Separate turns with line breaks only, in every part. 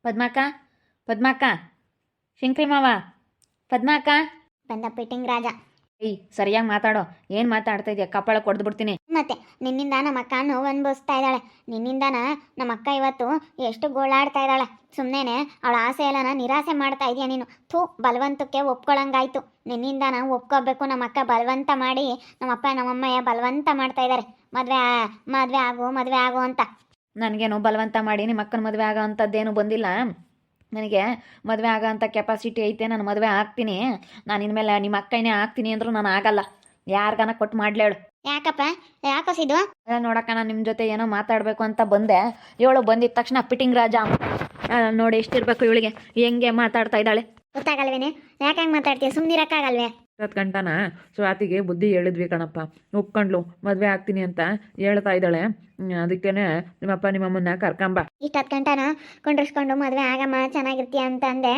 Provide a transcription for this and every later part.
ಪದ್ಮಾಕ ಪದ್ಮಾಕ ಶಂಕ್ರಿ ಮಾವ ಪದ್ಮಾಕ
ಬಂದ ಪಿಟ್ಟಿಂಗ್ ರಾಜ.
ಏಯ್ ಸರಿಯಾಗಿ ಮಾತಾಡೋ. ಏನು ಮಾತಾಡ್ತಾ ಇದೆಯಾ? ಕಪಾಳ ಕೊಡ್ದು ಬಿಡ್ತೀನಿ.
ಮತ್ತೆ ನಿನ್ನಿಂದ ನಮ್ಮ ಅಕ್ಕ ನೋವು ಅನ್ಭವಿಸ್ತಾ ಇದ್ದಾಳೆ. ನಿನ್ನಿಂದನ ನಮ್ಮ ಅಕ್ಕ ಇವತ್ತು ಎಷ್ಟು ಗೋಳಾಡ್ತಾ ಇದ್ದಾಳೆ. ಸುಮ್ಮನೆ ಅವಳ ಆಸೆ ಎಲ್ಲನ ನಿರಾಸೆ ಮಾಡ್ತಾ ಇದೀಯ ನೀನು. ಬಲವಂತಕ್ಕೆ ಒಪ್ಕೊಳ್ಳಂಗಾಯ್ತು. ನಿನ್ನಿಂದ ನಾವು ಒಪ್ಕೋಬೇಕು. ನಮ್ಮ ಅಕ್ಕ ಬಲವಂತ ಮಾಡಿ ನಮ್ಮಪ್ಪ ನಮ್ಮಮ್ಮಯ್ಯ ಬಲವಂತ ಮಾಡ್ತಾ ಇದ್ದಾರೆ. ಮದುವೆ ಆಗು ಅಂತ.
ನನಗೇನು ಬಲವಂತ ಮಾಡಿ ನಿಮ್ಮ ಅಕ್ಕನ ಮದುವೆ ಆಗೋ ಅಂಥದ್ದೇನು ಬಂದಿಲ್ಲ. ನನಗೆ ಮದುವೆ ಆಗೋ ಅಂಥ ಕೆಪಾಸಿಟಿ ಐತೆ. ನಾನು ಮದುವೆ ಆಗ್ತೀನಿ. ನಾನು ಇನ್ಮೇಲೆ ನಿಮ್ಮ ಅಕ್ಕನೇ ಆಗ್ತೀನಿ ಅಂದರೂ ನಾನು ಆಗಲ್ಲ. ಯಾರಿಗಾನ ಕೊಟ್ಟು ಮಾಡ್ಲೇಳು.
ಯಾಕಪ್ಪ ಯಾಕಸಿದು
ನೋಡಕ್ಕ, ನಾನು ನಿಮ್ಮ ಜೊತೆ ಏನೋ ಮಾತಾಡಬೇಕು ಅಂತ ಬಂದೆ. ಇವಳು ಬಂದಿದ್ದ ತಕ್ಷಣ ಪಿಟ್ಟಿಂಗ್ ರಾಜ ನೋಡಿ ಎಷ್ಟಿರ್ಬೇಕು ಇವಳಿಗೆ, ಹೆಂಗೆ ಮಾತಾಡ್ತಾ ಇದ್ದಾಳೆ
ಗೊತ್ತಾಗಲ್ವೇನೆ? ಯಾಕೆ ಹಂಗೆ ಮಾತಾಡ್ತೀಯ? ಸುಮ್ಮನಿರಕ್ಕಾಗಲ್ವೇ?
10 ಗಂಟನ ಸ್ವಾತಿಗೆ ಬುದ್ಧಿ ಹೇಳಿದ್ವಿ ಕಣಪ್ಪ. ಒಪ್ಕೊಂಡ್ಲು ಮದುವೆ ಆಗ್ತೀನಿ ಅಂತ ಹೇಳ್ತಾ ಇದ್ದಾಳೆ. ಅದಕ್ಕೇನೆ ನಿಮ್ಮಪ್ಪ ನಿಮ್ಮಮ್ಮನ್ನ ಕರ್ಕೊಂಬ.
ಇಷ್ಟು 10 ಗಂಟನ ಕೊಂಡ್ರಿಸ್ಕೊಂಡು ಮದುವೆ ಆಗಮ್ಮ ಚೆನ್ನಾಗಿರ್ತೀಯ ಅಂತ ಅಂದೆ.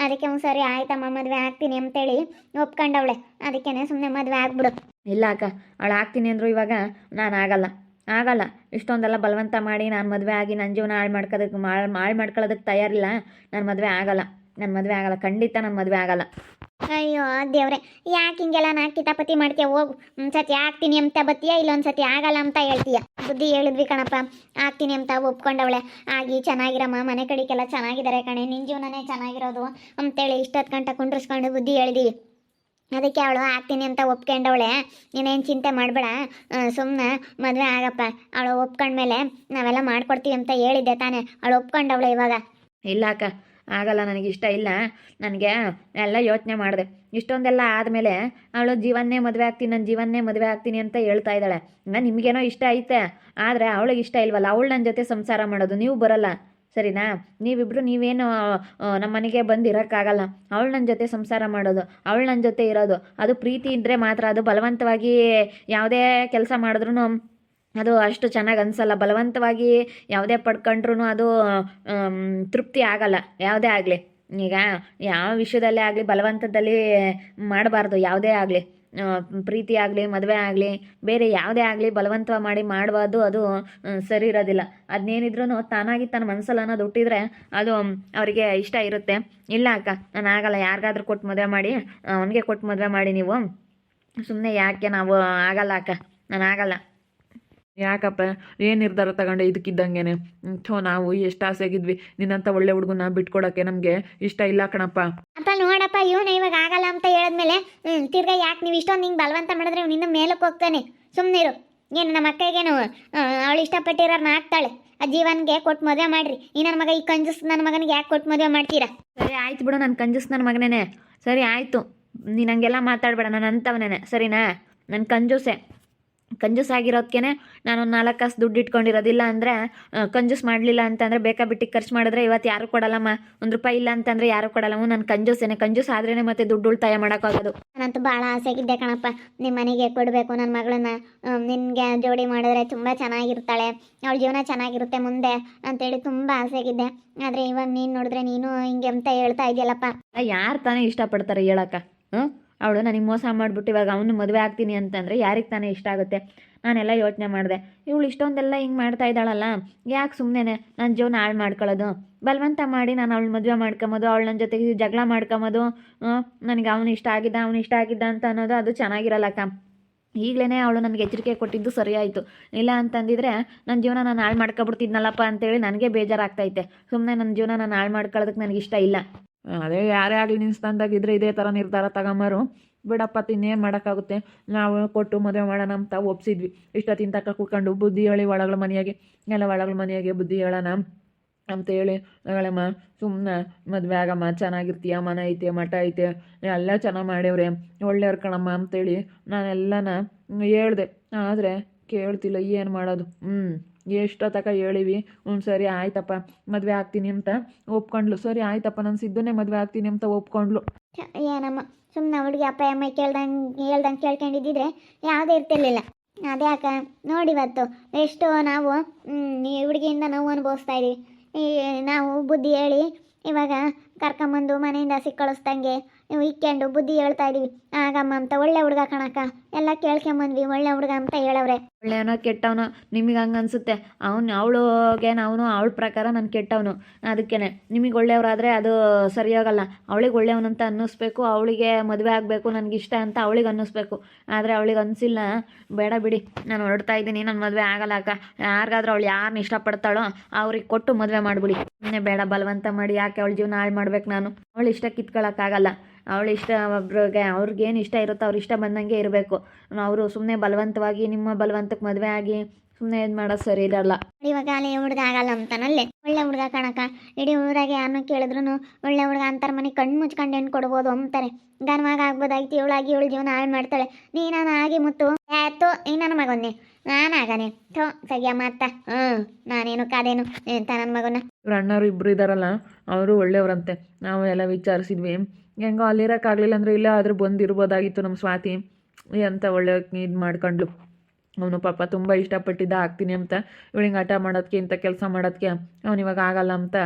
ಅದಕ್ಕೆ ಸರಿ ಆಯ್ತಮ್ಮ ಮದುವೆ ಆಗ್ತೀನಿ ಅಂತೇಳಿ ಒಪ್ಕೊಂಡವಳೆ. ಅದಕ್ಕೇನೆ ಸುಮ್ಮನೆ ಮದುವೆ ಆಗ್ಬಿಡು.
ಇಲ್ಲ ಅಕ್ಕ, ಅವಳು ಆಗ್ತೀನಿ ಅಂದರು ಇವಾಗ ನಾನು ಆಗಲ್ಲ. ಇಷ್ಟೊಂದೆಲ್ಲ ಬಲವಂತ ಮಾಡಿ ನಾನು ಮದುವೆ ಆಗಿ ನನ್ನ ಜೀವನ ಹಾಳು ಮಾಡ್ಕೊಳ್ಳೋದಕ್ಕೆ ತಯಾರಿಲ್ಲ. ನಾನು ಮದುವೆ ಆಗಲ್ಲ. ಖಂಡಿತ ನಾನು ಮದುವೆ ಆಗಲ್ಲ.
ಅಯ್ಯೋ ದೇವ್ರೆ, ಯಾಕೆ ಹಿಂಗೆಲ್ಲ ನಾ ಕಿತಾಪತಿ ಮಾಡ್ತೀಯ? ಹೋಗು. ಒಂದ್ಸತಿ ಆಗ್ತೀನಿ ಅಂತ ಬತ್ತೀಯ, ಇಲ್ಲೊಂದ್ಸತಿ ಆಗಲ್ಲ ಅಂತ ಹೇಳ್ತೀಯ. ಬುದ್ಧಿ ಹೇಳಿದ್ವಿ ಕಣಪ್ಪ, ಆಗ್ತೀನಿ ಅಂತ ಒಪ್ಕೊಂಡವಳೆ. ಆಗಿ ಚೆನ್ನಾಗಿರಮ್ಮ, ಮನೆ ಕಡೆಗೆಲ್ಲ ಚೆನ್ನಾಗಿದ್ದಾರೆ ಕಣೆ, ನಿನ್ನ ಜೀವನನೇ ಚೆನ್ನಾಗಿರೋದು ಅಂತೇಳಿ 10 ಗಂಟೆ ಕುಂಡ್ರಿಸ್ಕೊಂಡು ಬುದ್ಧಿ ಹೇಳಿದೀವಿ. ಅದಕ್ಕೆ ಅವಳು ಆಗ್ತೀನಿ ಅಂತ ಒಪ್ಕೊಂಡವಳೆ. ನೀನೇನು ಚಿಂತೆ ಮಾಡಬೇಡ, ಸುಮ್ಮನೆ ಮದುವೆ ಆಗಪ್ಪ. ಅವಳು ಒಪ್ಕೊಂಡ್ಮೇಲೆ ನಾವೆಲ್ಲ ಮಾಡ್ಕೊಡ್ತೀವಿ ಅಂತ ಹೇಳಿದ್ದೆ ತಾನೇ. ಅವಳು ಒಪ್ಕೊಂಡವಳೆ ಇವಾಗ.
ಇಲ್ಲ ಅಕ್ಕ, ಆಗಲ್ಲ. ನನಗಿಷ್ಟ ಇಲ್ಲ. ನನಗೆ ಎಲ್ಲ ಯೋಚನೆ ಮಾಡಿದೆ. ಇಷ್ಟೊಂದೆಲ್ಲ ಆದಮೇಲೆ ಅವಳು ನನ್ನ ಜೀವನ್ನೇ ಮದುವೆ ಆಗ್ತೀನಿ ಅಂತ ಹೇಳ್ತಾ ಇದ್ದಾಳೆ. ನಿಮಗೇನೋ ಇಷ್ಟ ಐತೆ, ಆದರೆ ಅವಳಿಗೆ ಇಷ್ಟ ಇಲ್ವಲ್ಲ. ಅವಳು ನನ್ನ ಜೊತೆ ಸಂಸಾರ ಮಾಡೋದು, ನೀವು ಬರಲ್ಲ ಸರಿನಾ? ನೀವೇನು ನಮ್ಮ ಮನೆಗೆ ಬಂದು ಇರೋಕ್ಕಾಗಲ್ಲ. ಅವಳು ನನ್ನ ಜೊತೆ ಸಂಸಾರ ಮಾಡೋದು, ಅವಳು ನನ್ನ ಜೊತೆ ಇರೋದು, ಅದು ಪ್ರೀತಿ ಇದ್ದರೆ ಮಾತ್ರ. ಅದು ಬಲವಂತವಾಗಿ ಯಾವುದೇ ಕೆಲಸ ಮಾಡಿದ್ರೂ ಅದು ಅಷ್ಟು ಚೆನ್ನಾಗಿ ಅನಿಸಲ್ಲ. ಬಲವಂತವಾಗಿ ಯಾವುದೇ ಪಡ್ಕೊಂಡ್ರೂ ಅದು ತೃಪ್ತಿ ಆಗಲ್ಲ. ಯಾವುದೇ ಆಗಲಿ, ಈಗ ಯಾವ ವಿಷಯದಲ್ಲೇ ಆಗಲಿ ಬಲವಂತದಲ್ಲಿ ಮಾಡಬಾರ್ದು. ಯಾವುದೇ ಆಗಲಿ, ಪ್ರೀತಿ ಆಗಲಿ, ಮದುವೆ ಆಗಲಿ, ಬೇರೆ ಯಾವುದೇ ಆಗಲಿ ಬಲವಂತ ಮಾಡಿ ಮಾಡಬಾರ್ದು. ಅದು ಸರಿ ಇರೋದಿಲ್ಲ. ಅದನ್ನೇನಿದ್ರೂ ತಾನಾಗಿ ತನ್ನ ಮನಸ್ಸಲ್ಲಿ ಅನ್ನೋದು ಹುಟ್ಟಿದ್ರೆ ಅದು ಅವರಿಗೆ ಇಷ್ಟ ಇರುತ್ತೆ. ಇಲ್ಲ ಅಕ್ಕ, ನಾನು ಆಗಲ್ಲ. ಯಾರಿಗಾದ್ರೂ ಕೊಟ್ಟು ಮದುವೆ ಮಾಡಿ, ಅವನಿಗೆ ಕೊಟ್ಟು ಮದುವೆ ಮಾಡಿ. ನೀವು ಸುಮ್ಮನೆ ಯಾಕೆ? ನಾವು ಆಗಲ್ಲ ಅಕ್ಕ, ನಾನು ಆಗಲ್ಲ.
ಯಾಕಪ್ಪ, ಏನು ನಿರ್ಧಾರ ತಗೊಂಡೆ ಇದಕ್ಕಿದ್ದಂಗೆನೆ? ನಾವು ಎಷ್ಟು ಆಸೆಗಿದ್ವಿ ನಿನ್ನಂಥ ಒಳ್ಳೆ ಹುಡುಗನ ಬಿಟ್ಕೊಡೋಕ್ಕೆ. ನಮಗೆ ಇಷ್ಟ ಇಲ್ಲ ಕಣಪ್ಪ.
ಅಪ್ಪ ನೋಡಪ್ಪ, ಇವನು ಇವಾಗ ಆಗಲ್ಲ ಅಂತ ಹೇಳಿದ್ಮೇಲೆ ತಿರ್ಗಾ ಯಾಕೆ ನೀವು ಇಷ್ಟೊಂದು ಹಿಂಗೆ ಬಲವಂತ ಮಾಡಿದ್ರೆ ನಿನ್ನ ಮೇಲಕ್ಕೆ ಹೋಗ್ತಾನೆ. ಸುಮ್ಮನಿರು. ಏನು ನಮ್ಮ ಅಕ್ಕಗೇನು ಅವಳು ಇಷ್ಟಪಟ್ಟಿರೋರ್ನ ಆಗ್ತಾಳೆ. ಆ ಜೀವನ್ಗೆ ಕೊಟ್ಟು ಮದುವೆ ಮಾಡ್ರಿ. ಈ ನನ್ನ ಮಗ ಈ ಕಂಜೂಸ್ ನನ್ನ ಮಗನಿಗೆ ಯಾಕೆ ಕೊಟ್ಟು ಮದುವೆ ಮಾಡ್ತೀರಾ?
ಸರಿ ಆಯ್ತು ಬಿಡು, ನಾನು ಕಂಜೂಸ್ ನನ್ನ ಮಗನೇನೆ. ಸರಿ ಆಯಿತು, ನೀನು ಹಂಗೆಲ್ಲ ಮಾತಾಡಬೇಡ. ನಾನು ಅಂಥವನೇನೆ ಸರಿನಾ? ನನ್ನ ಕಂಜೂಸ್ ಆಗಿರೋದಕ್ಕೆ ನಾನು 4 ಕಾಸು ದುಡ್ಡು ಇಟ್ಕೊಂಡಿರೋದಿಲ್ಲ. ಅಂದರೆ ಕಂಜೂಸ್ ಮಾಡಲಿಲ್ಲ ಅಂತಂದರೆ ಬೇಕಾಬಿಟ್ಟು ಖರ್ಚು ಮಾಡಿದ್ರೆ ಇವತ್ತು ಯಾರು ಕೊಡಲ್ಲಮ್ಮ. 1 ರೂಪಾಯಿ ಇಲ್ಲ ಅಂತಂದರೆ ಯಾರು ಕೊಡಲ್ಲಮ್ಮ. ನಾನು ಕಂಜೂಸ್ ಆದ್ರೇ ಮತ್ತೆ ದುಡ್ಡು ಉಳಿತಾಯ ಮಾಡೋಕ್ಕಾಗೋದು.
ನಾನಂತೂ ಭಾಳ ಆಸೆಗಿದ್ದೆ ಕಣಪ್ಪ, ನಿಮ್ಮ ಮನೆಗೆ ಕೊಡಬೇಕು ನನ್ನ ಮಗಳನ್ನ. ನಿನಗೆ ಜೋಡಿ ಮಾಡಿದ್ರೆ ತುಂಬ ಚೆನ್ನಾಗಿರ್ತಾಳೆ, ಅವಳ ಜೀವನ ಚೆನ್ನಾಗಿರುತ್ತೆ ಮುಂದೆ ಅಂತೇಳಿ ತುಂಬ ಆಸೆಗಿದ್ದೆ. ಆದರೆ ಇವಾಗ ನೀನು ನೋಡಿದ್ರೆ ನೀನು ಹಿಂಗೆ ಅಂತ ಹೇಳ್ತಾ ಇದೆಯಲ್ಲಪ್ಪ.
ಯಾರು ತಾನೇ ಇಷ್ಟಪಡ್ತಾರೆ ಹೇಳಕ್ಕ? ಅವಳು ನನಗೆ ಮೋಸ ಮಾಡಿಬಿಟ್ಟು ಇವಾಗ ಅವನು ಮದುವೆ ಆಗ್ತೀನಿ ಅಂತಂದರೆ ಯಾರಿಗೆ ತಾನೇ ಇಷ್ಟ ಆಗುತ್ತೆ? ನಾನೆಲ್ಲ ಯೋಚನೆ ಮಾಡಿದೆ. ಇವಳು ಇಷ್ಟೊಂದೆಲ್ಲ ಹಿಂಗೆ ಮಾಡ್ತಾ ಇದ್ದಾಳಲ್ಲ, ಯಾಕೆ ಸುಮ್ಮನೆ ನನ್ನ ಜೀವನ ಹಾಳು ಮಾಡ್ಕೊಳ್ಳೋದು? ಬಲವಂತ ಮಾಡಿ ನಾನು ಅವಳು ಮದುವೆ ಮಾಡ್ಕೊಂಬೋದು, ಅವಳು ನನ್ನ ಜೊತೆಗೆ ಜಗಳ ಮಾಡ್ಕೊಂಬೋದು. ನನಗೆ ಅವನು ಇಷ್ಟ ಆಗಿದ್ದ ಅಂತ ಅನ್ನೋದು ಅದು ಚೆನ್ನಾಗಿರಲ್ಲಕ್ಕ. ಈಗಲೇ ಅವಳು ನನಗೆ ಎಚ್ಚರಿಕೆ ಕೊಟ್ಟಿದ್ದು ಸರಿಯಾಯಿತು. ಇಲ್ಲ ಅಂತಂದಿದ್ರೆ ನನ್ನ ಜೀವನ ನಾನು ಹಾಳು ಮಾಡ್ಕೊಬಿಡ್ತಿದ್ನಲ್ಲಪ್ಪ ಅಂತೇಳಿ ನನಗೆ ಬೇಜಾರಾಗ್ತೈತೆ. ಸುಮ್ಮನೆ ನನ್ನ ಜೀವನ ನಾನು ಹಾಳು ಮಾಡ್ಕೊಳ್ಳೋದಕ್ಕೆ ನನಗೆ ಇಷ್ಟ ಇಲ್ಲ.
ಅದೇ ಯಾರೇ ಆಗಲಿ ನಿನ್ನ ಸ್ಥಾನದಾಗಿದ್ದರೆ ಇದೇ ಥರ ನಿರ್ಧಾರ ತಗೊಂಬಾರು. ಬಿಡಪ್ಪ, ಇನ್ನೇನು ಮಾಡೋಕ್ಕಾಗುತ್ತೆ? ನಾವು ಕೊಟ್ಟು ಮದುವೆ ಮಾಡೋಣ ಅಂತ ಒಪ್ಸಿದ್ವಿ. ಇಷ್ಟೊತ್ತಿನ ತಕ್ಕ ಕೂತ್ಕೊಂಡು ಬುದ್ಧಿ ಹೇಳಿ ಒಳಗಳ ಮನೆಯಾಗೆ ಬುದ್ಧಿ ಹೇಳೋಣ ಅಂತೇಳಿ ಹೇಳಮ್ಮ. ಸುಮ್ಮನೆ ಮದುವೆ ಆಗಮ್ಮ, ಚೆನ್ನಾಗಿರ್ತೀಯ, ಮನೆ ಐತೆ, ಮಠ ಐತೆ, ಎಲ್ಲ ಚೆನ್ನಾಗಿ ಮಾಡ್ಯವ್ರೆ, ಒಳ್ಳೆಯವ್ರು ಕಣಮ್ಮ ಅಂತೇಳಿ ನಾನೆಲ್ಲನ ಹೇಳ್ದೆ. ಆದರೆ ಕೇಳ್ತಿಲ್ಲ. ಏನು ಮಾಡೋದು? ಎಷ್ಟೊತ್ತಕ ಹೇಳಿವಿ. ಸರಿ ಆಯ್ತಪ್ಪ ಮದುವೆ ಆಗ್ತೀನಿ ಅಂತ ಒಪ್ಕೊಂಡ್ಲು. ಸರಿ ಆಯ್ತಪ್ಪ, ನಾನು ಸಿದ್ಧನೇ ಮದುವೆ ಆಗ್ತೀನಿ ಅಂತ ಒಪ್ಕೊಂಡ್ಲು.
ಏನಮ್ಮ, ಸುಮ್ಮನೆ ಅವಳಿಗೆ ಅಪ್ಪ ಅಮ್ಮ ಹೇಳ್ದಂಗೆ ಕೇಳ್ಕೊಂಡಿದ್ದಿದ್ರೆ ಯಾವುದೇ ಇರ್ತಿರ್ಲಿಲ್ಲ. ಅದೇ ಅಕ್ಕ ನೋಡಿವತ್ತು ಎಷ್ಟು ನಾವು ಈ ಹುಡುಗಿಯಿಂದ ನೋವು ಅನುಭವಿಸ್ತಾ ಇದ್ದೀವಿ. ನಾವು ಬುದ್ಧಿ ಹೇಳಿ ಇವಾಗ ಕರ್ಕೊಂಬಂದು ಮನೆಯಿಂದ ಕಳಿಸ್ದಂಗೆ ನೀವು ಇಕ್ಕೊಂಡು ಬುದ್ಧಿ ಹೇಳ್ತಾ ಇದೀವಿ ಆಗಮ್ಮ ಅಂತ ಒಳ್ಳೆ ಹುಡುಗ ಕಣಕ್ಕ ಎಲ್ಲ ಕೇಳ್ಕೊಂಬಂದ್ವಿ ಒಳ್ಳೆ ಹುಡುಗ ಅಂತ ಹೇಳವ್ರೆ.
ಒಳ್ಳೆಯವನೋ ಕೆಟ್ಟವನೋ ನಿಮಗೆ ಹಂಗೆ ಅನಿಸುತ್ತೆ. ಅವಳಿಗೆ ಅವಳ ಪ್ರಕಾರ ನಾನು ಕೆಟ್ಟವನು, ಅದಕ್ಕೇನೆ ನಿಮಗೆ ಒಳ್ಳೆಯವರಾದರೆ ಅದು ಸರಿ ಹೋಗಲ್ಲ. ಅವಳಿಗೆ ಒಳ್ಳೆಯವನಂತ ಅನ್ನಿಸ್ಬೇಕು, ಅವಳಿಗೆ ಮದುವೆ ಆಗಬೇಕು ನನಗಿಷ್ಟ ಅಂತ ಅವಳಿಗೆ ಅನ್ನಿಸ್ಬೇಕು. ಆದರೆ ಅವಳಿಗೆ ಅನಿಸಿಲ್ಲ. ಬೇಡ ಬಿಡಿ, ನಾನು ಹೊರಡ್ತಾ ಇದ್ದೀನಿ, ನನ್ನ ಮದುವೆ ಆಗಲ್ಲ ಅಕ್ಕ. ಯಾರಿಗಾದ್ರೂ ಅವಳು ಯಾರನ್ನ ಇಷ್ಟಪಡ್ತಾಳೋ ಅವ್ರಿಗೆ ಕೊಟ್ಟು ಮದುವೆ ಮಾಡಿಬಿಡಿ. ಸುಮ್ಮನೆ ಬೇಡ ಬಲವಂತ ಮಾಡಿ ಯಾಕೆ ಅವಳ ಜೀವನ ಹಾಳು ಮಾಡ್ಬೇಕು ನಾನು. ಅವಳು ಇಷ್ಟ ಕಿತ್ಕೊಳ್ಳೋಕ್ಕಾಗಲ್ಲ. ಅವಳು ಇಷ್ಟ ಒಬ್ರಿಗೆ ಅವ್ರಿಗೇನು ಇಷ್ಟ ಇರುತ್ತೋ ಅವ್ರ ಇಷ್ಟ ಬಂದಂಗೆ ಇರಬೇಕು. ಅವರು ಸುಮ್ಮನೆ ಬಲವಂತವಾಗಿ ನಿಮ್ಮ ಬಲವಂತಕ್ಕೆ ಮದುವೆ ಆಗಿ ಸುಮ್ಮನೆ ಇದು ಮಾಡೋದು ಸರಿ ಇರಲ್ಲ.
ಇವಾಗ ಅಲ್ಲಿ ಹುಡುಗ ಆಗಲ್ಲ ಅಂತಾನಲ್ಲೇ ಒಳ್ಳೆ ಹುಡುಗ ಕಣಕ್ಕ. ಇಡೀ ಊರಾಗೆ ಯಾರನ್ನ ಕೇಳಿದ್ರು ಒಳ್ಳೆ ಹುಡುಗ ಅಂತಾರೆ. ಮನೆ ಕಣ್ಣು ಮುಚ್ಕೊಂಡು ಹೆಣ್ಣು ಕೊಡ್ಬೋದು ಅಂತಾರೆ. ಗನ್ವಾಗ ಆಗ್ಬೋದಾಗಿತ್ತು, ಇವಳಾಗಿ ಇವಳು ಜೀವನ ಹಾಳು ಮಾಡ್ತಾಳೆ. ನೀನಾನ ಆಗಿ ಮುತ್ತು ಆಯ್ತು ಈ ನನ್ನ ಮಗನ್ನೇ ನಾನಾಗನೆ ಥೋ ಸರಿಯಮ್ಮ ಅತ್ತ. ನಾನೇನು ಕಾದೇನು ಎಂತ ನನ್ನ ಮಗನ.
ಇವ್ರ ಅಣ್ಣವ್ರು ಇಬ್ಬರು ಇದ್ದಾರಲ್ಲ, ಅವರು ಒಳ್ಳೆಯವ್ರಂತೆ. ನಾವು ಎಲ್ಲ ವಿಚಾರಿಸಿದ್ವಿ. ಹೆಂಗೋ ಅಲ್ಲಿರೋಕ್ಕಾಗಲಿಲ್ಲ ಅಂದರೆ ಇಲ್ಲ ಆದರೂ ಬಂದಿರ್ಬೋದಾಗಿತ್ತು ನಮ್ಮ ಸ್ವಾತಿ ಅಂತ ಒಳ್ಳೆ ಇದು ಮಾಡ್ಕೊಂಡ್ಲು. ಅವನು ಪಾಪ ತುಂಬ ಇಷ್ಟಪಟ್ಟಿದ್ದ ಆಗ್ತೀನಿ ಅಂತ. ಇವಳಿಗೆ ಹಠ ಮಾಡೋದಕ್ಕೆ ಇಂಥ ಕೆಲಸ ಮಾಡೋದಕ್ಕೆ ಅವನು ಇವಾಗ ಆಗಲ್ಲ ಅಂತ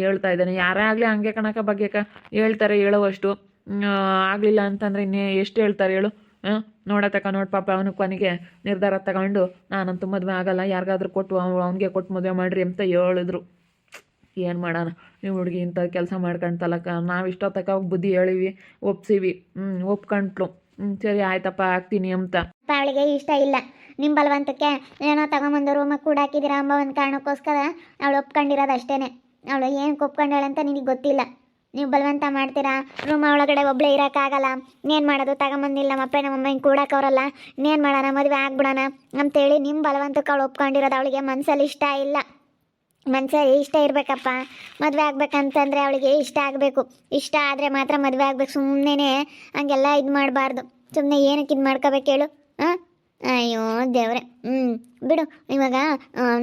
ಹೇಳ್ತಾ ಇದ್ದಾನೆ. ಯಾರೇ ಆಗಲಿ ಹಂಗೆ ಕಣಕ ಬಗ್ಗೆಕ ಹೇಳ್ತಾರೆ, ಹೇಳೋವಷ್ಟು. ಆಗಲಿಲ್ಲ ಅಂತಂದರೆ ಇನ್ನೇ ಎಷ್ಟು ಹೇಳ್ತಾರೆ ಹೇಳು. ನೋಡತಕ್ಕ ನೋಡಿ ಪಾಪ ಅವನು ಕೊನೆಗೆ ನಿರ್ಧಾರ ತಗೊಂಡು ನಾನಂತೂ ಮದುವೆ ಆಗಲ್ಲ, ಯಾರಿಗಾದ್ರೂ ಕೊಟ್ಟು ಅವ್ನಿಗೆ ಕೊಟ್ಟು ಮದುವೆ ಮಾಡಿರಿ ಅಂತ ಹೇಳಿದ್ರು. ಏನು ಮಾಡೋಣ, ನೀವು ಹುಡುಗಿ ಇಂಥ ಕೆಲಸ ಮಾಡ್ಕೊಂತಲಕ್ಕ. ನಾವು ಇಷ್ಟೊತ್ತಕ್ಕ ಹೋಗಿ ಬುದ್ಧಿ ಹೇಳಿವಿ, ಒಪ್ಸಿವಿ. ಒಪ್ಕೊಂಡ್ಲು. ಸರಿ ಆಯ್ತಪ್ಪ ಆಗ್ತೀನಿ ಅಂತ.
ಅವಳಿಗೆ ಇಷ್ಟ ಇಲ್ಲ ನಿಮ್ಮ ಬಲವಂತಕ್ಕೆ ಏನೋ ತಗೊಂಬಂದು ರೂಮಿಗೆ ಕೂಡ ಹಾಕಿದ್ದೀರಾ ಅಂಬ ಒಂದು ಕಾರಣಕ್ಕೋಸ್ಕರ ಅವಳು ಒಪ್ಕೊಂಡಿರೋದು ಅಷ್ಟೇ. ಅವಳು ಏನು ಒಪ್ಕೊಂಡಾಳೆ ಅಂತ ನಿನಗೆ ಗೊತ್ತಿಲ್ಲ. ನೀವು ಬಲವಂತ ಮಾಡ್ತೀರಾ, ರೂಮ್ ಒಳಗಡೆ ಒಬ್ಬಳೇ ಇರೋಕ್ಕಾಗಲ್ಲ. ಇನ್ನೇನು ಮಾಡೋದು, ತಗೊಂಬಂದಿಲ್ಲ ನಮ್ಮಪ್ಪ ನಮ್ಮಮ್ಮ ಹಿಂಗೆ ಕೂಡಕ್ಕವ್ರಲ್ಲ, ಇನ್ನೇನು ಮಾಡೋಣ ಮದುವೆ ಆಗ್ಬಿಡೋಣ ಅಂತೇಳಿ ನಿಮ್ಮ ಬಲವಂತಕ್ಕೆ ಅವಳು ಒಪ್ಕೊಂಡಿರೋದು. ಅವಳಿಗೆ ಮನಸ್ಸಲ್ಲಿ ಇಷ್ಟ ಇಲ್ಲ. ಮನಸ್ಸಲ್ಲಿ ಇಷ್ಟ ಇರಬೇಕಪ್ಪ. ಮದುವೆ ಆಗ್ಬೇಕಂತಂದರೆ ಅವಳಿಗೆ ಇಷ್ಟ ಆಗಬೇಕು. ಇಷ್ಟ ಆದರೆ ಮಾತ್ರ ಮದುವೆ ಆಗ್ಬೇಕು. ಸುಮ್ಮನೆ ಹಂಗೆಲ್ಲ ಇದು ಮಾಡಬಾರ್ದು. ಸುಮ್ಮನೆ ಏನಕ್ಕೆ ಇದು ಮಾಡ್ಕೋಬೇಕು ಹೇಳು. ಅಯ್ಯೋ ದೇವ್ರೆ. ಬಿಡು, ಇವಾಗ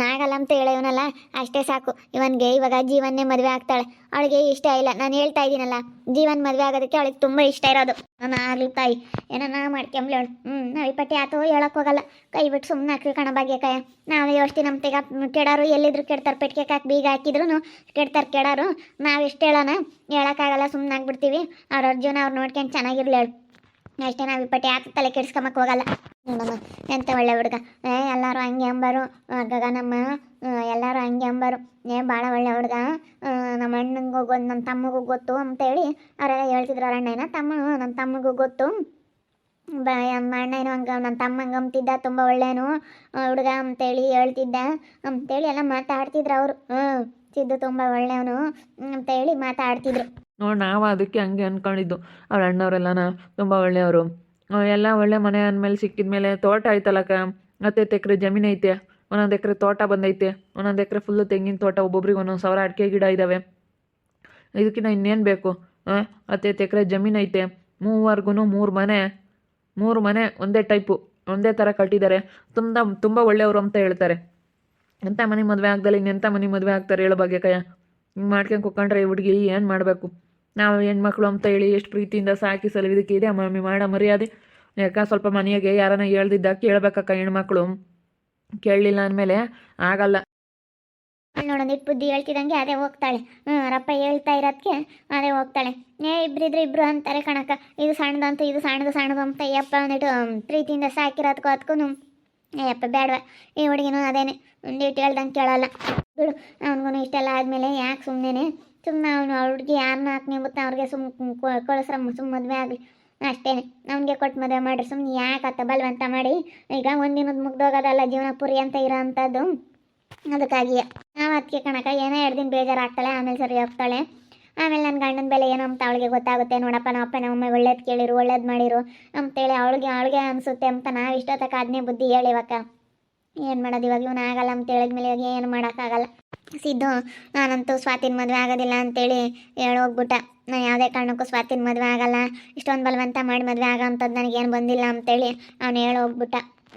ನಾಗಲ್ಲ ಅಂತ ಹೇಳೋನಲ್ಲ ಅಷ್ಟೇ ಸಾಕು. ಇವನಿಗೆ ಇವಾಗ ಜೀವನ್ನೇ ಮದುವೆ ಆಗ್ತಾಳೆ. ಅವಳಿಗೆ ಇಷ್ಟ ಇಲ್ಲ. ನಾನು ಹೇಳ್ತಾ ಇದ್ದೀನಲ್ಲ, ಜೀವನ್ ಮದುವೆ ಆಗೋದಕ್ಕೆ ಅವಳಿಗೆ ತುಂಬ ಇಷ್ಟ ಇರೋದು. ನಾನು ಆಗಲಿ ತಾಯಿ ಏನನ್ನ ಮಾಡ್ಕೊಂಬ್ಲಿ ಅವಳು. ನಾವು ಪಟ್ಟಿ ಆತೋ ಹೇಳಕ್ಕೆ ಹೋಗಲ್ಲ. ಕೈ ಬಿಟ್ಟು ಸುಮ್ಮನೆ ಹಾಕಿ ಕಣ ಭಾಗ್ಯ ಕಾಯ. ನಾವು ಯೋಷ್ಟಿ ನಮ್ಮ ತೆಗ ಕೆಡಾರು ಎಲ್ಲಿದ್ರು ಕೆಡ್ತಾರೆ. ಪೆಟ್ಟಿಗೆ ಹಾಕಿ ಬೀಗ ಹಾಕಿದ್ರು ಕೆಡ್ತಾರೆ ಕೆಡಾರು. ನಾವು ಎಷ್ಟು ಹೇಳೋಣ, ಹೇಳೋಕ್ಕಾಗಲ್ಲ, ಸುಮ್ಮನೆ ಆಗ್ಬಿಡ್ತೀವಿ. ಅವ್ರ ಜೀವನ ಅವ್ರು ನೋಡ್ಕೊಂಡು ಚೆನ್ನಾಗಿರ್ಲಿ ಹೇಳು ಅಷ್ಟೇ. ನಾವು ಪಟ್ಟಿ ಆತ ತಲೆ ಕೆಡ್ಸ್ಕೊಂಬಕ್ಕೆ ಹೋಗಲ್ಲ. ನೋಡಮ್ಮ ಎಂತ ಒಳ್ಳೆ ಹುಡುಗ. ಎಲ್ಲರೂ ಹಂಗೆ ಅಂಬರು ಗಗನಮ್ಮ, ಎಲ್ಲರೂ ಹಂಗೆ ಅಂಬರು. ಭಾಳ ಒಳ್ಳೆ ಹುಡುಗ, ನಮ್ಮ ಅಣ್ಣಂಗೆ ಹೋಗೋದು ನನ್ನ ತಮ್ಮಗೂ ಗೊತ್ತು ಅಂತೇಳಿ ಅವರೆಲ್ಲ ಹೇಳ್ತಿದ್ರು. ಅವ್ರ ಅಣ್ಣನ ನನ್ನ ತಮ್ಮಗೂ ಗೊತ್ತು. ನಮ್ಮ ಅಣ್ಣನೂ ಹಂಗೆ ನನ್ನ ತಮ್ಮಂಗೆ ಅಂತಿದ್ದ, ತುಂಬ ಒಳ್ಳೆಯನು ಹುಡುಗ ಅಂತೇಳಿ ಹೇಳ್ತಿದ್ದ ಅಂತೇಳಿ ಎಲ್ಲ ಮಾತಾಡ್ತಿದ್ರು ಅವರು. ಸಿದ್ದು ತುಂಬ ಒಳ್ಳೆಯವನು ಅಂತೇಳಿ ಮಾತಾಡ್ತಿದ್ರು.
ನೋಡಿ ನಾವು ಅದಕ್ಕೆ ಹಂಗೆ ಅಂದ್ಕೊಂಡಿದ್ದು. ಅವ್ರ ಅಣ್ಣವರೆಲ್ಲನ ತುಂಬ ಒಳ್ಳೆಯವರು. ಎಲ್ಲ ಒಳ್ಳೆ ಮನೆ ಅಂದಮೇಲೆ ಸಿಕ್ಕಿದ ಮೇಲೆ ತೋಟ ಆಯ್ತಲ್ಲಕ್ಕ. 10 ಎಕರೆ ಜಮೀನು ಐತೆ, 1 ಎಕರೆ ತೋಟ ಬಂದೈತೆ, 1 ಎಕರೆ ಫುಲ್ಲು ತೆಂಗಿನ ತೋಟ, ಒಬ್ಬೊಬ್ರಿಗೆ 1,000 ಅಡಿಕೆ ಗಿಡ ಇದ್ದಾವೆ. ಇದಕ್ಕಿಂತ ಇನ್ನೇನು ಬೇಕು. 10 ಎಕರೆ ಜಮೀನು ಐತೆ. ಮೂವರ್ಗು 3 ಮನೆ ಒಂದೇ ಟೈಪು, ಒಂದೇ ಥರ ಕಟ್ಟಿದ್ದಾರೆ. ತುಂಬ ಒಳ್ಳೆಯವರು ಅಂತ ಹೇಳ್ತಾರೆ. ಎಂಥ ಮನೆ ಮದುವೆ ಆಗ್ದಲ್ಲ ಇನ್ನೆಂಥ ಮನೆ ಮದುವೆ ಆಗ್ತಾರೆ ಹೇಳೋ ಬಗ್ಗೆ ಕಯ್ಯ. ಹಿಂಗೆ ಮಾಡ್ಕೊಂಡು ಕುತ್ಕೊಂಡ್ರೆ ಈ ಹುಡುಗಿ ಏನು ಮಾಡಬೇಕು. ನಾವು ಹೆಣ್ಮಕ್ಳು ಅಂತ ಹೇಳಿ ಎಷ್ಟು ಪ್ರೀತಿಯಿಂದ ಸಾಕಿ ಸಲುವಿದಕ್ಕೆ ಇದೆ ಮಮ್ಮಿ ಮಾಡೋ ಮರ್ಯಾದೆ. ಯಾಕೆ ಸ್ವಲ್ಪ ಮನೆಯಾಗೆ ಯಾರನ್ನ ಹೇಳ್ದಿದ್ದ ಕೇಳಬೇಕಕ್ಕ. ಹೆಣ್ಮಕ್ಳು ಕೇಳಲಿಲ್ಲ ಅಂದಮೇಲೆ ಆಗಲ್ಲ.
ನೋಡೋದು ಬುದ್ಧಿ ಹೇಳ್ತಿದ್ದಂಗೆ ಅದೇ ಹೋಗ್ತಾಳೆ. ಅವರಪ್ಪ ಹೇಳ್ತಾ ಇರೋದಕ್ಕೆ ಅದೇ ಹೋಗ್ತಾಳೆ. ಇಬ್ಬರಿದ್ರೆ ಇಬ್ಬರು ಅಂತಾರೆ ಕಣಕ್ಕ. ಇದು ಸಣ್ಣದಂತ ಇದು ಸಣ್ಣದು ಅಂತ ಯಪ್ಪ ಅಂದ್ಬಿಟ್ಟು ಪ್ರೀತಿಯಿಂದ ಸಾಕಿರೋದಕ್ಕೂ ಅದಕ್ಕೂ ಯಪ್ಪ ಬೇಡವ. ಈ ಹುಡುಗಿನೂ ಅದೇನೆ ಒಂದಿಟ್ಟು ಹೇಳ್ದಂಗೆ ಕೇಳಲ್ಲ. ಬಿಡು, ಅವನಿಗೂ ಇಷ್ಟೆಲ್ಲ ಆದಮೇಲೆ ಯಾಕೆ ಸುಮ್ಮನೆ ಅವನು ಹುಡುಗಿ ಯಾರನ್ನ ಹಾಕ್ನಿಂಬುತ್ತೆ ಅವ್ರಿಗೆ ಕಳಿಸ್ರ ಸುಮ್ಮ ಮದುವೆ ಆಗಲಿ ಅಷ್ಟೇ. ಅವ್ನಿಗೆ ಕೊಟ್ಟು ಮದುವೆ ಮಾಡಿರಿ. ಸುಮ್ಮನೆ ಯಾಕತ್ತ ಬಲವಂತ ಮಾಡಿ. ಈಗ ಒಂದಿನದ ಮುಗ್ದೋಗೋದಲ್ಲ, ಜೀವನ ಪುರಿ ಅಂತ ಇರೋ ಅಂಥದ್ದು. ಅದಕ್ಕಾಗಿಯೇ ನಾವು ಅದಕ್ಕೆ ಕಣಕ ಏನೋ 2 ದಿನ ಬೇಜಾರಾಗ್ತಾಳೆ, ಆಮೇಲೆ ಸರಿ ಹೋಗ್ತಾಳೆ. ಆಮೇಲೆ ನನ್ನ ಗಂಡನ ಬೆಲೆ ಏನೋ ಅಂತ ಅವಳಿಗೆ ಗೊತ್ತಾಗುತ್ತೆ. ನೋಡಪ್ಪ ನಮ್ಮ ಅಪ್ಪ ನಮ್ಮಮ್ಮ ಒಳ್ಳೇದು ಕೇಳಿರು, ಒಳ್ಳೇದು ಮಾಡಿರು ಅಂತೇಳಿ ಅವಳಿಗೆ ಅನಿಸುತ್ತೆ ಅಂತ ನಾವು ಇಷ್ಟೊತ್ತಕ್ಕೆ ಅದನ್ನೇ ಬುದ್ಧಿ ಹೇಳಿವಕ್ಕ. ಏನು ಮಾಡೋದು ಇವಾಗ, ಇವನು ಆಗಲ್ಲ ಅಂತ ಹೇಳಿದ್ಮೇಲೆ ಇವಾಗ ಏನು ಮಾಡೋಕ್ಕಾಗಲ್ಲ. ಸಿದ್ದು ನಾನಂತೂ ಸ್ವಾತಿನ ಮದುವೆ ಆಗೋದಿಲ್ಲ ಅಂತೇಳಿ ಹೇಳೋಗ್ಬಿಟ್ಟ. ನಾನು ಯಾವುದೇ ಕಾರಣಕ್ಕೂ ಸ್ವಾತಿನ ಮದುವೆ ಆಗಲ್ಲ, ಇಷ್ಟೊಂದು ಬಲವಂತ ಮಾಡಿ ಮದುವೆ ಆಗೋ ಅಂಥದ್ದು ನನಗೇನು ಬಂದಿಲ್ಲ ಅಂತೇಳಿ ಅವನು ಹೇಳೋಗ್ಬಿಟ್ಟ.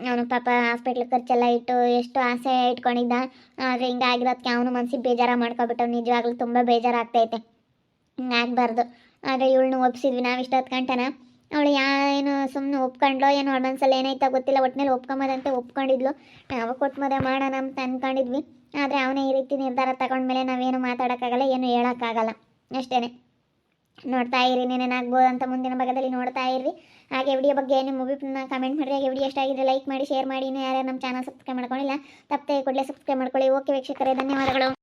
ಅವನು ಪಾಪ ಹಾಸ್ಪಿಟ್ಲ್ ಖರ್ಚೆಲ್ಲ ಇಟ್ಟು ಎಷ್ಟು ಆಸೆ ಇಟ್ಕೊಂಡಿದ್ದ. ಆದರೆ ಹಿಂಗಾಗಿರೋದಕ್ಕೆ ಅವನು ಮನಸ್ಸಿಗೆ ಬೇಜಾರ ಮಾಡ್ಕೊಬಿಟ್ಟು ನಿಜವಾಗ್ಲೂ ತುಂಬ ಬೇಜಾರಾಗ್ತೈತೆ. ಹಿಂಗಾಗಬಾರ್ದು. ಆದರೆ ಇವಳನ್ನ ಒಪ್ಸಿದ್ವಿ ನಾವು ಇಷ್ಟೊತ್ತು ಗಂಟನ. ಅವಳು ಏನು ಸುಮ್ಮನೆ ಒಪ್ಕೊಂಡ್ಲೋ ಏನೋ ಅವಳ ಮನಸ್ಸಲ್ಲಿ ಏನಾಯ್ತಾ ಗೊತ್ತಿಲ್ಲ. ಒಟ್ಟಿನಲ್ಲಿ ಒಪ್ಕೊಂಬೋದಂತೆ ಒಪ್ಕೊಂಡಿದ್ಲು. ನಾವು ಕೊಟ್ಟು ಮದುವೆ ಮಾಡೋಣ ಅಂತ ಅಂದ್ಕೊಂಡಿದ್ವಿ. ಆದರೆ ಅವನೇ ಈ ರೀತಿ ನಿರ್ಧಾರ ತಗೊಂಡ್ಮೇಲೆ ನಾವೇನು ಮಾತಾಡೋಕ್ಕಾಗಲ್ಲ, ಏನು ಹೇಳೋಕ್ಕಾಗಲ್ಲ ಅಷ್ಟೇ. ನೋಡ್ತಾ ಇರಿ ಏನೇನಾಗ್ಬೋದು ಅಂತ ಮುಂದಿನ ಭಾಗದಲ್ಲಿ ನೋಡ್ತಾ ಇರಿ. ಹಾಗೆ ವಿಡಿಯೋ ಬಗ್ಗೆ ನಿಮ್ಮ ಒಪಿನಿಯನ್ನ ಕಮೆಂಟ್ ಮಾಡಿರಿ. ಹಾಗೆ ವಿಡಿಯೋ ಇಷ್ಟ ಆಗಿದ್ರೆ ಲೈಕ್ ಮಾಡಿ, ಶೇರ್ ಮಾಡಿ. ಇನ್ನೂ ಯಾರು ನಮ್ಮ ಚಾನಲ್ ಸಬ್ಸ್ಕ್ರೈಬ್ ಮಾಡ್ಕೊಂಡಿಲ್ಲ ತಪ್ಪದೆ ಕೂಡಲೇ ಸಬ್ಸ್ಕ್ರೈಬ್ ಮಾಡ್ಕೊಳ್ಳಿ. ಓಕೆ ವೀಕ್ಷಕರೇ, ಧನ್ಯವಾದಗಳು.